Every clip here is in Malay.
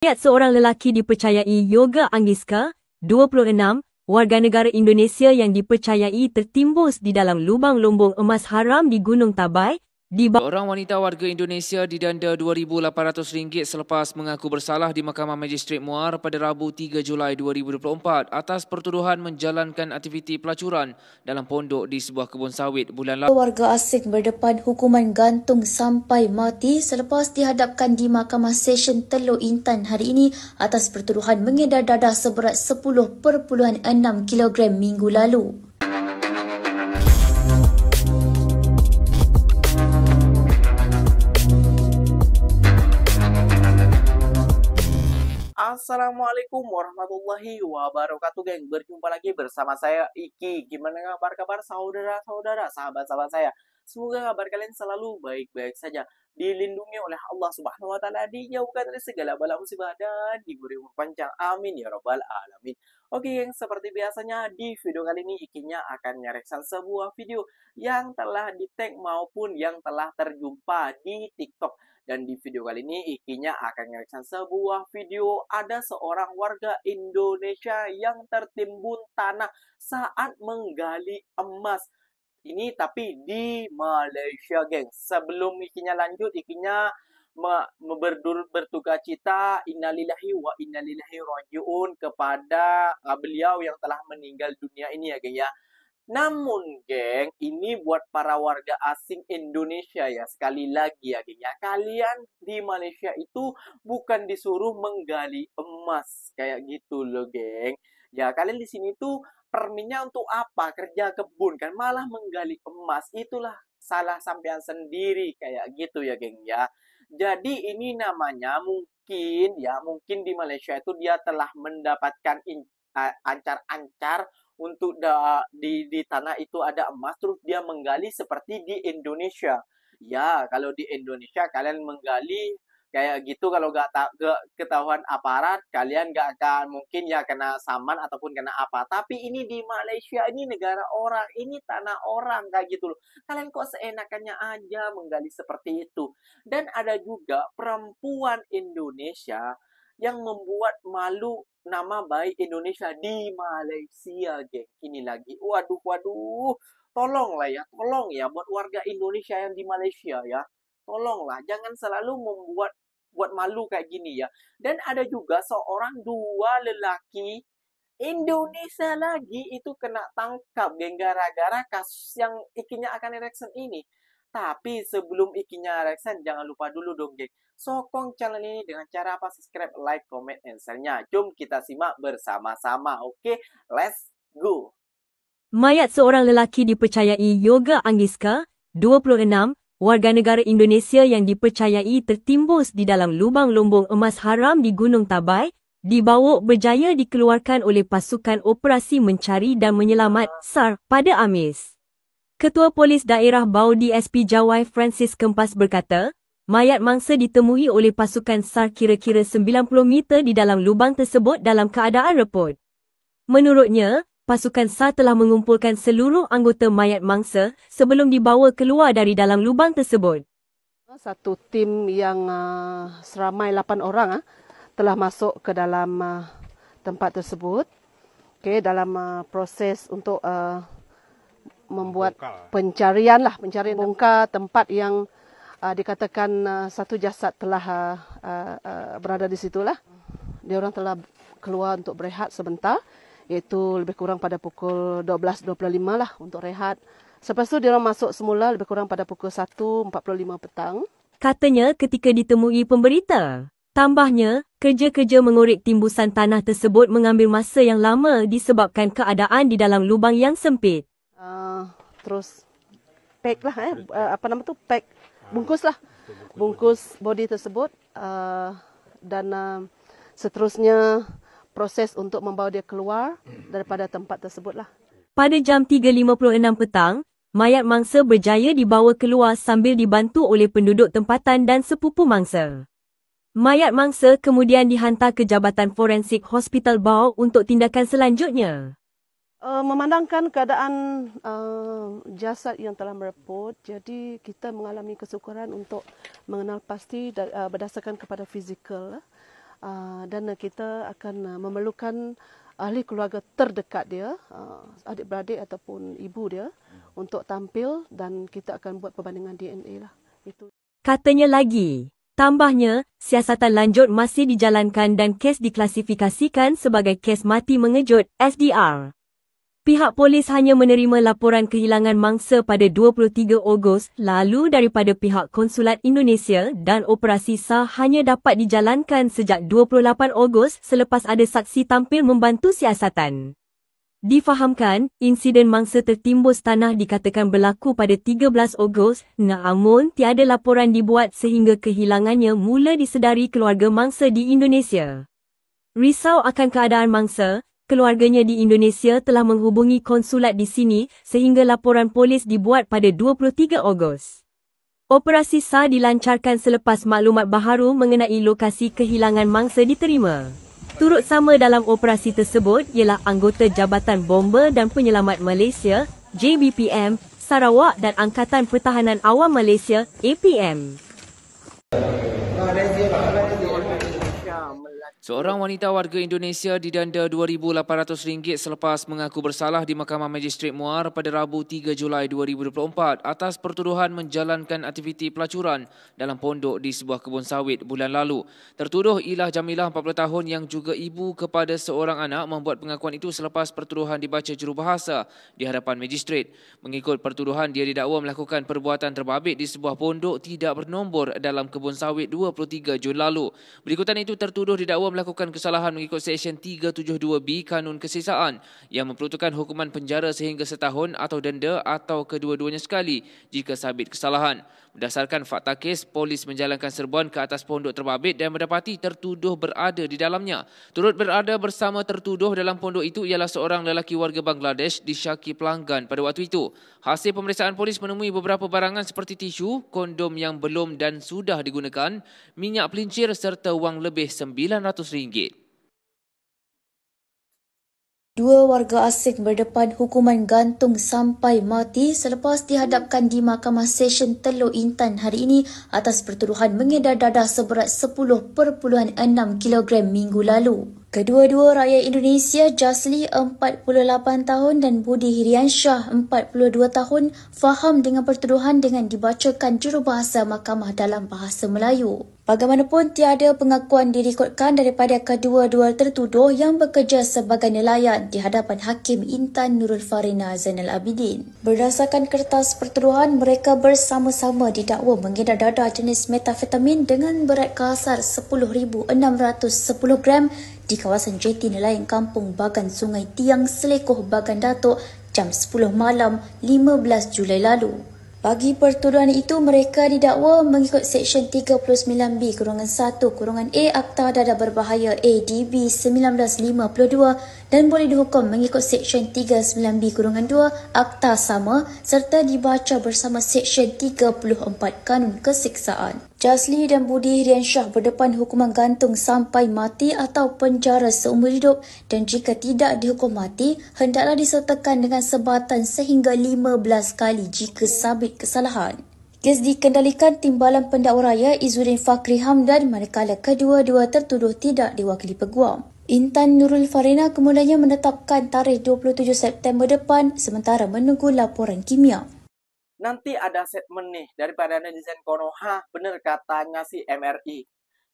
Mayat seorang lelaki dipercayai Yoga Angiska, 26, warga negara Indonesia yang dipercayai tertimbus di dalam lubang lumbung emas haram di Gunung Tabai, Seorang wanita warga Indonesia didenda RM2,800 selepas mengaku bersalah di Mahkamah Magistrate Muar pada Rabu 3 Julai 2024 atas pertuduhan menjalankan aktiviti pelacuran dalam pondok di sebuah kebun sawit bulan lalu. Warga asing berdepan hukuman gantung sampai mati selepas dihadapkan di Mahkamah Session Teluk Intan hari ini atas pertuduhan mengedar dadah seberat 10.6 kilogram minggu lalu. Assalamualaikum warahmatullahi wabarakatuh, geng. Berjumpa lagi bersama saya Iki. Gimana kabar saudara-saudara, sahabat-sahabat saya? Semoga kabar kalian selalu baik-baik saja, dilindungi oleh Allah Subhanahu wa taala, dijauhkan dari segala bala musibah dan diberi umur panjang. Amin ya rabbal alamin. Oke, geng, seperti biasanya di video kali ini Ikinya akan mereaction sebuah video yang telah di-tag maupun yang telah terjumpa di TikTok. Dan di video kali ini Ikinya akan mereaction sebuah video ada seorang warga Indonesia yang tertimbun tanah saat menggali emas. Ini tapi di Malaysia, geng. Sebelum Ikinya lanjut, Ikinya berduka cita innalillahi wa innalillahi rajiun kepada beliau yang telah meninggal dunia ini ya, geng ya. Namun, geng, ini buat para warga asing Indonesia ya. Sekali lagi ya, geng ya. Kalian di Malaysia itu bukan disuruh menggali emas. Kayak gitu loh, geng. Ya, kalian di sini tuh perminya untuk apa? Kerja kebun kan, malah menggali emas. Itulah salah sampean sendiri. Kayak gitu ya, geng ya. Jadi ini namanya mungkin di Malaysia itu dia telah mendapatkan ancar-ancar untuk di tanah itu ada emas, terus dia menggali seperti di Indonesia. Ya, kalau di Indonesia kalian menggali kayak gitu, kalau nggak ketahuan aparat, kalian nggak akan mungkin ya kena saman ataupun kena apa. Tapi ini di Malaysia, ini negara orang, ini tanah orang kayak gitu loh. Kalian kok seenakannya aja menggali seperti itu. Dan ada juga perempuan Indonesia yang membuat malu nama baik Indonesia di Malaysia, geng. Ini lagi. Waduh. Tolong ya buat warga Indonesia yang di Malaysia ya. Tolonglah, jangan selalu buat malu kayak gini ya. Dan ada juga dua lelaki Indonesia lagi itu kena tangkap, geng, gara-gara kasus yang Ikinya akan reaction ini. Tapi sebelum Ikinya reaction, jangan lupa dulu dong, geng. Sokong channel ini dengan cara apa? Subscribe, like, comment, and share-nya. Jom kita simak bersama-sama. Oke, let's go. Mayat seorang lelaki dipercayai Yoga Angiska, 26, warga negara Indonesia yang dipercayai tertimbus di dalam lubang lumbung emas haram di Gunung Tabai, dibawa berjaya dikeluarkan oleh pasukan operasi mencari dan menyelamat SAR pada Amis. Ketua Polis Daerah Bau DSP Jawai Francis Kempas berkata, mayat mangsa ditemui oleh pasukan SAR kira-kira 90 meter di dalam lubang tersebut dalam keadaan reput. Menurutnya, pasukan SAR telah mengumpulkan seluruh anggota mayat mangsa sebelum dibawa keluar dari dalam lubang tersebut. Satu tim yang seramai 8 orang telah masuk ke dalam tempat tersebut. Dalam proses untuk membuat pencarian bongkar tempat yang dikatakan satu jasad telah berada di situlah. Dia orang telah keluar untuk berehat sebentar, iaitu lebih kurang pada pukul 12.25 lah untuk rehat. Selepas itu dia orang masuk semula lebih kurang pada pukul 1.45 petang. Katanya ketika ditemui pemberita. Tambahnya, kerja-kerja mengorek timbusan tanah tersebut mengambil masa yang lama disebabkan keadaan di dalam lubang yang sempit. Terus pack lah, pack, bungkus body tersebut dan seterusnya proses untuk membawa dia keluar daripada tempat tersebut lah. Pada jam 3.56 petang, mayat mangsa berjaya dibawa keluar sambil dibantu oleh penduduk tempatan dan sepupu mangsa. Mayat mangsa kemudian dihantar ke Jabatan Forensik Hospital Bau untuk tindakan selanjutnya. Memandangkan keadaan jasad yang telah mereput, jadi kita mengalami kesukaran untuk mengenal pasti berdasarkan kepada fizikal. dan kita akan memerlukan ahli keluarga terdekat dia, adik-beradik ataupun ibu dia untuk tampil dan kita akan buat perbandingan DNA lah. Itu. Katanya lagi, tambahnya, siasatan lanjut masih dijalankan dan kes diklasifikasikan sebagai kes mati mengejut SDR. Pihak polis hanya menerima laporan kehilangan mangsa pada 23 Ogos lalu daripada pihak Konsulat Indonesia dan operasi SAR hanya dapat dijalankan sejak 28 Ogos selepas ada saksi tampil membantu siasatan. Difahamkan, insiden mangsa tertimbus tanah dikatakan berlaku pada 13 Ogos, namun tiada laporan dibuat sehingga kehilangannya mula disedari keluarga mangsa di Indonesia. Risau akan keadaan mangsa, keluarganya di Indonesia telah menghubungi konsulat di sini sehingga laporan polis dibuat pada 23 Ogos. Operasi SAR dilancarkan selepas maklumat baharu mengenai lokasi kehilangan mangsa diterima. Turut sama dalam operasi tersebut ialah anggota Jabatan Bomber dan Penyelamat Malaysia, JBPM, Sarawak dan Angkatan Pertahanan Awam Malaysia, APM. Seorang wanita warga Indonesia didenda RM2,800 selepas mengaku bersalah di Mahkamah Magistrate Muar pada Rabu 3 Julai 2024 atas pertuduhan menjalankan aktiviti pelacuran dalam pondok di sebuah kebun sawit bulan lalu. Tertuduh Ilah Jamilah 40 tahun yang juga ibu kepada seorang anak membuat pengakuan itu selepas pertuduhan dibaca jurubahasa di hadapan magistrate. Mengikut pertuduhan, dia didakwa melakukan perbuatan terbabit di sebuah pondok tidak bernombor dalam kebun sawit 23 Jun lalu. Berikutan itu, tertuduh didakwa melakukan kesalahan mengikut Seksyen 372B Kanun Kesisaan yang memperuntukkan hukuman penjara sehingga setahun atau denda atau kedua-duanya sekali jika sabit kesalahan. Berdasarkan fakta kes, polis menjalankan serbuan ke atas pondok terbabit dan mendapati tertuduh berada di dalamnya. Turut berada bersama tertuduh dalam pondok itu ialah seorang lelaki warga Bangladesh disyaki pelanggan pada waktu itu. Hasil pemeriksaan polis menemui beberapa barangan seperti tisu, kondom yang belum dan sudah digunakan, minyak pelincir serta wang lebih RM900. Dua warga asing berdepan hukuman gantung sampai mati selepas dihadapkan di Mahkamah Session Teluk Intan hari ini atas pertuduhan mengedar dadah seberat 10.6 kilogram minggu lalu. Kedua-dua rakyat Indonesia, Jasli 48 tahun dan Budi Hiriansyah 42 tahun, faham dengan pertuduhan dengan dibacakan jurubahasa mahkamah dalam bahasa Melayu. Bagaimanapun, tiada pengakuan direkodkan daripada kedua-dua tertuduh yang bekerja sebagai nelayan di hadapan Hakim Intan Nurul Farina Zainal Abidin. Berdasarkan kertas pertuduhan, mereka bersama-sama didakwa mengedar dadah jenis metafetamin dengan berat kasar 10,610 gram di kawasan jeti nelayan Kampung Bagan Sungai Tiang Selekoh Bagan Datuk jam 10 malam 15 Julai lalu. Bagi pertuduhan itu, mereka didakwa mengikut Seksyen 39B-1-A Akta Dadah Berbahaya ADB 1952 dan boleh dihukum mengikut Seksyen 39B-2 Akta sama serta dibaca bersama Seksyen 34 Kanun Kesiksaan. Jasli dan Budi Hiriansyah berdepan hukuman gantung sampai mati atau penjara seumur hidup dan jika tidak dihukum mati, hendaklah disertakan dengan sebatan sehingga 15 kali jika sabit kesalahan. Kes dikendalikan Timbalan Pendakwa Raya Izzuddin Fakri Hamdan manakala kedua-dua tertuduh tidak diwakili peguam. Intan Nurul Farina kemudiannya menetapkan tarikh 27 September depan sementara menunggu laporan kimia. Nanti ada statement nih daripada netizen Konoha, bener katanya si MRI.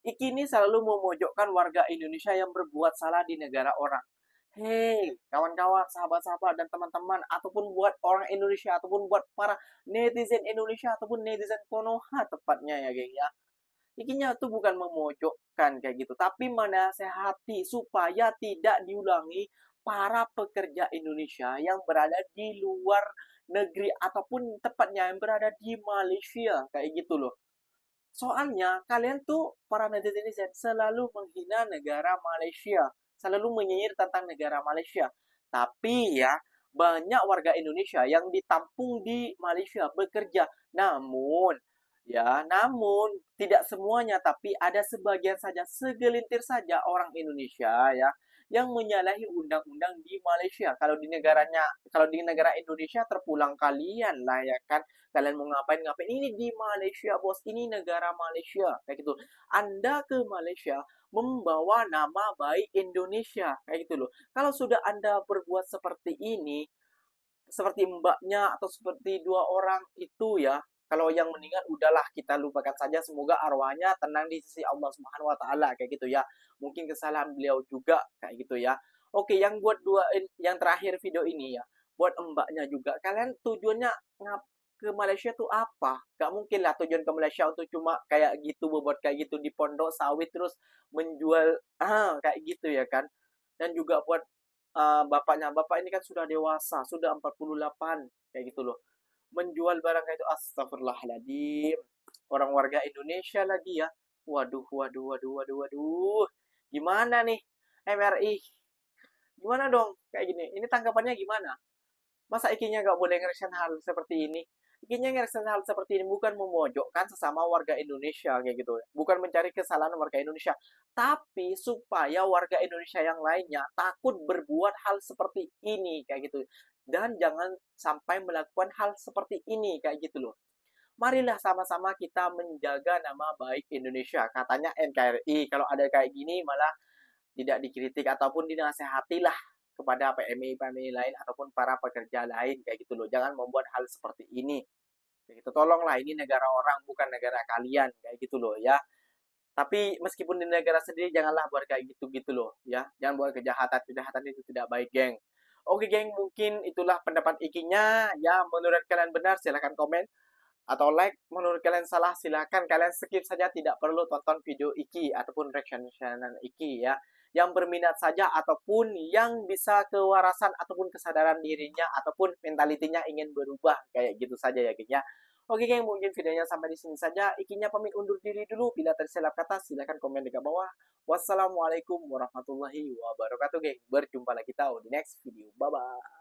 Iki ini selalu memojokkan warga Indonesia yang berbuat salah di negara orang. Hei, kawan-kawan, sahabat-sahabat dan teman-teman, ataupun buat orang Indonesia, ataupun buat para netizen Indonesia, ataupun netizen Konoha tepatnya ya geng ya. Ikinya tuh bukan memojokkan kayak gitu, tapi menasehati supaya tidak diulangi para pekerja Indonesia yang berada di luar negeri ataupun tepatnya yang berada di Malaysia kayak gitu loh. Soalnya kalian tuh para netizen selalu menghina negara Malaysia, selalu menyinyir tentang negara Malaysia. Tapi ya banyak warga Indonesia yang ditampung di Malaysia bekerja. Namun tidak semuanya, tapi ada sebagian saja, segelintir saja orang Indonesia ya yang menyalahi undang-undang di Malaysia. Kalau di negara Indonesia terpulang kalian lah ya kan. Kalian mau ngapain-ngapain, ini di Malaysia bos, ini negara Malaysia kayak gitu. Anda ke Malaysia membawa nama baik Indonesia kayak gitu loh. Kalau sudah Anda berbuat seperti ini, seperti mbaknya atau seperti dua orang itu ya, kalau yang meninggal udahlah kita lupakan saja, semoga arwahnya tenang di sisi Allah Subhanahu wa taala kayak gitu ya. Mungkin kesalahan beliau juga kayak gitu ya. Oke, yang terakhir video ini ya, buat mbaknya juga. Kalian tujuannya ke Malaysia tuh apa? Gak mungkin lah tujuan ke Malaysia untuk cuma kayak gitu, buat kayak gitu di pondok sawit terus menjual kayak gitu ya kan. Dan juga buat bapaknya, bapak ini kan sudah dewasa, sudah 48 kayak gitu loh, menjual barang kayak itu, astagfirullahaladzim, orang warga Indonesia lagi ya. Waduh, waduh, waduh, waduh, waduh, gimana nih MRI, gimana dong kayak gini, ini tanggapannya gimana? Masa ikinya nggak boleh ngereaction hal seperti ini? Ikinya ngereaction hal seperti ini bukan memojokkan sesama warga Indonesia kayak gitu, bukan mencari kesalahan warga Indonesia, tapi supaya warga Indonesia yang lainnya takut berbuat hal seperti ini kayak gitu, dan jangan sampai melakukan hal seperti ini kayak gitu loh. Marilah sama-sama kita menjaga nama baik Indonesia. Katanya NKRI, kalau ada kayak gini malah tidak dikritik ataupun dinasehatilah kepada PMI lain ataupun para pekerja lain kayak gitu loh. Jangan membuat hal seperti ini. Kayak gitu. Tolonglah, ini negara orang bukan negara kalian kayak gitu loh ya. Tapi meskipun di negara sendiri janganlah buat kayak gitu-gitu loh ya. Jangan buat kejahatan itu tidak baik, geng. Oke, geng, mungkin itulah pendapat ikinya ya. Menurut kalian benar silahkan komen atau like, menurut kalian salah silahkan kalian skip saja, tidak perlu tonton video Iki ataupun reaction Iki ya. Yang berminat saja ataupun yang bisa kewarasan ataupun kesadaran dirinya ataupun mentalitinya ingin berubah kayak gitu saja ya geng ya. Oke geng, mungkin videonya sampai di sini saja. Ikinya pamit undur diri dulu. Bila tersilap kata silahkan komen di bawah. Wassalamualaikum warahmatullahi wabarakatuh geng. Berjumpa lagi kita di next video. Bye bye.